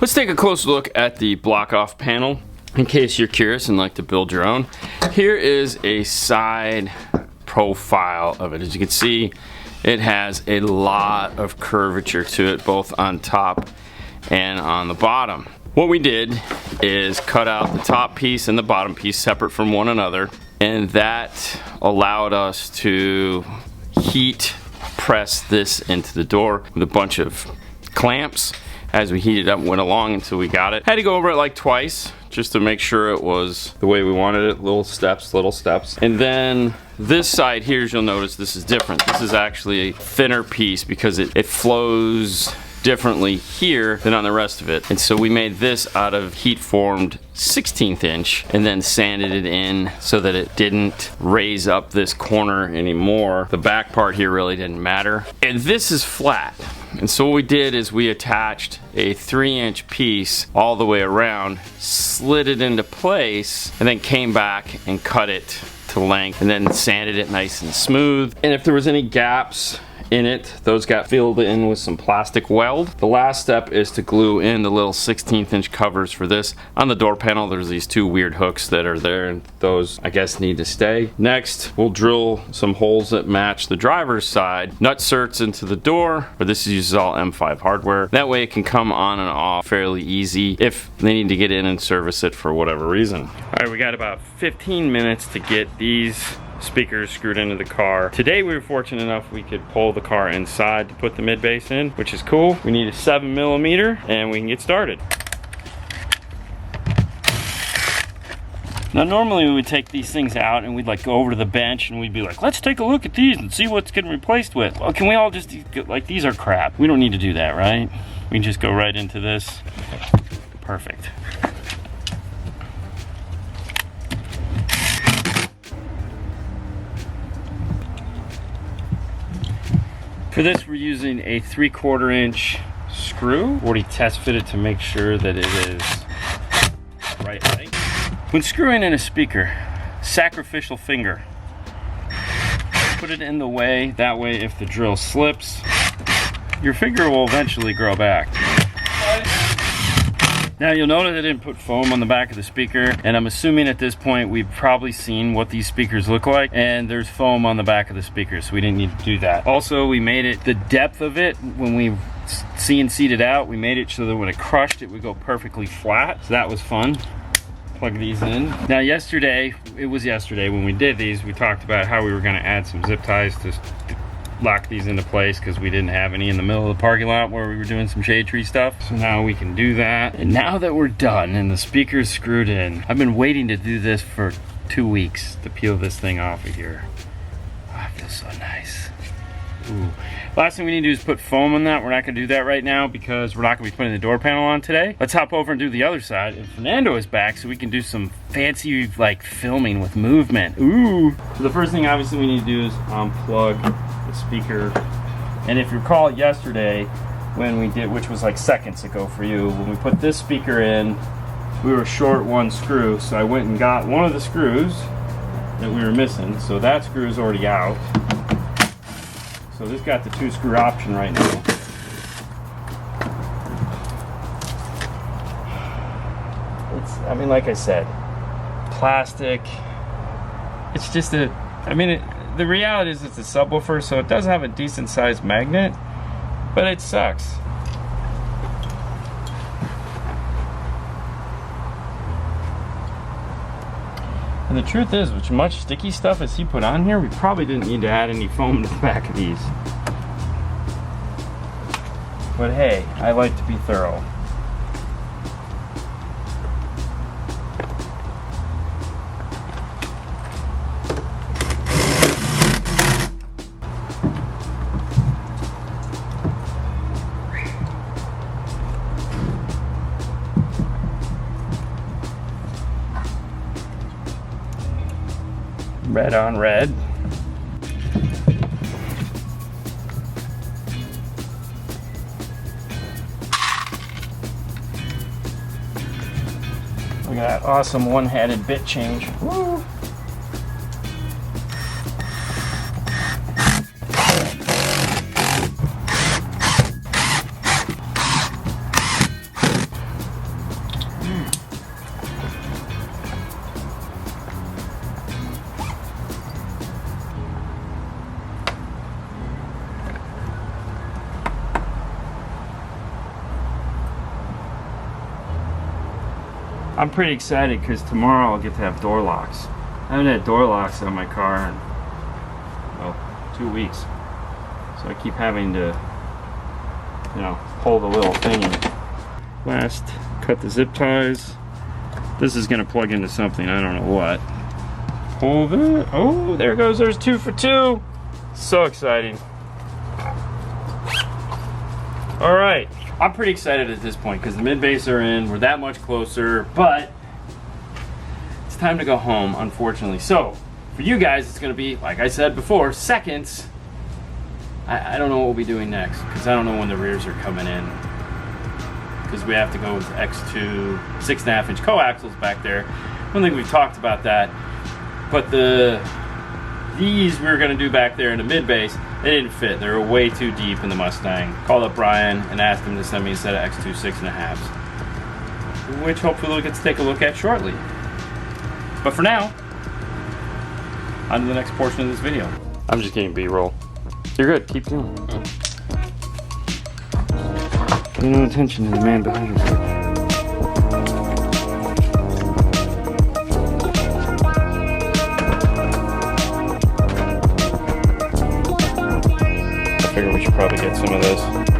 Let's take a closer look at the block-off panel in case you're curious and like to build your own. Here is a side profile of it. As you can see, it has a lot of curvature to it, both on top and on the bottom. What we did is cut out the top piece and the bottom piece separate from one another, and that allowed us to heat press this into the door with a bunch of clamps. As we heated up and went along until we got it. Had to go over it like twice just to make sure it was the way we wanted it. Little steps. And then this side here, as you'll notice, this is different. This is actually a thinner piece because it flows differently here than on the rest of it. And so we made this out of heat formed 16th inch and then sanded it in so that it didn't raise up this corner anymore. The back part here really didn't matter. And this is flat. And so what we did is we attached a 3-inch piece all the way around, slid it into place, and then came back and cut it to length and then sanded it nice and smooth. And if there was any gaps in it, those got filled in with some plastic weld. The last step is to glue in the little 16th inch covers for this. On the door panel, there's these two weird hooks that are there, and those, I guess, need to stay. Next, we'll drill some holes that match the driver's side, nut certs into the door, but this uses all M5 hardware. That way it can come on and off fairly easy if they need to get in and service it for whatever reason. All right, we got about 15 minutes to get these speakers screwed into the car. Today we were fortunate enough we could pull the car inside to put the mid bass in, which is cool. We need a 7mm and we can get started. Now normally we would take these things out and we'd like go over to the bench and we'd be like, let's take a look at these and see what's getting replaced with. Well, can we all just, like, these are crap. We don't need to do that, right? We can just go right into this. Perfect. For this, we're using a 3/4 inch screw. Already test fitted to make sure that it is right height. When screwing in a speaker, sacrificial finger. Put it in the way, that way if the drill slips, your finger will eventually grow back. Now you'll notice I didn't put foam on the back of the speaker, and I'm assuming at this point we've probably seen what these speakers look like, and there's foam on the back of the speaker, so we didn't need to do that. Also, we made it, the depth of it, when we CNC'd it out, we made it so that when it crushed, it would go perfectly flat, so that was fun. Plug these in. Now it was yesterday when we did these, we talked about how we were gonna add some zip ties to lock these into place because we didn't have any in the middle of the parking lot where we were doing some shade tree stuff. So now we can do that. And now that we're done and the speaker's screwed in, I've been waiting to do this for 2 weeks to peel this thing off of here. Oh, it feels so nice. Ooh. Last thing we need to do is put foam on that. We're not gonna do that right now because we're not gonna be putting the door panel on today. Let's hop over and do the other side. And Fernando is back so we can do some fancy like filming with movement. Ooh. So the first thing obviously we need to do is unplug the speaker. And if you recall yesterday when we did, which was like seconds ago for you, when we put this speaker in, we were short one screw. So I went and got one of the screws that we were missing. So that screw is already out. So this got the 2-screw option right now. I mean, like I said, plastic. It's just the reality is it's a subwoofer, so it does have a decent sized magnet, but it sucks. And the truth is, with much sticky stuff as he put on here, we probably didn't need to add any foam to the back of these. But hey, I like to be thorough. Red on red. Look at that awesome one-handed bit change. Woo! I'm pretty excited because tomorrow I'll get to have door locks. I haven't had door locks on my car in, well, 2 weeks. So I keep having to, you know, pull the little thingy. Last, cut the zip ties. This is gonna plug into something, I don't know what. Pull that, oh, there goes, there's 2 for 2. So exciting. All right, I'm pretty excited at this point because the mid-bass are in, we're that much closer, but it's time to go home, unfortunately. So, for you guys, it's gonna be, like I said before, seconds. I don't know what we'll be doing next because I don't know when the rears are coming in. Because we have to go with X2 6.5 inch coaxials back there. I don't think we've talked about that. But these we were gonna do back there in the mid-bass, they didn't fit. They were way too deep in the Mustang. Called up Brian and asked him to send me a set of X2 6.5s, which hopefully we'll get to take a look at shortly. But for now, on to the next portion of this video. I'm just getting B-roll. You're good, keep doing it. Pay no attention to the man behind you. I figure we should probably get some of this.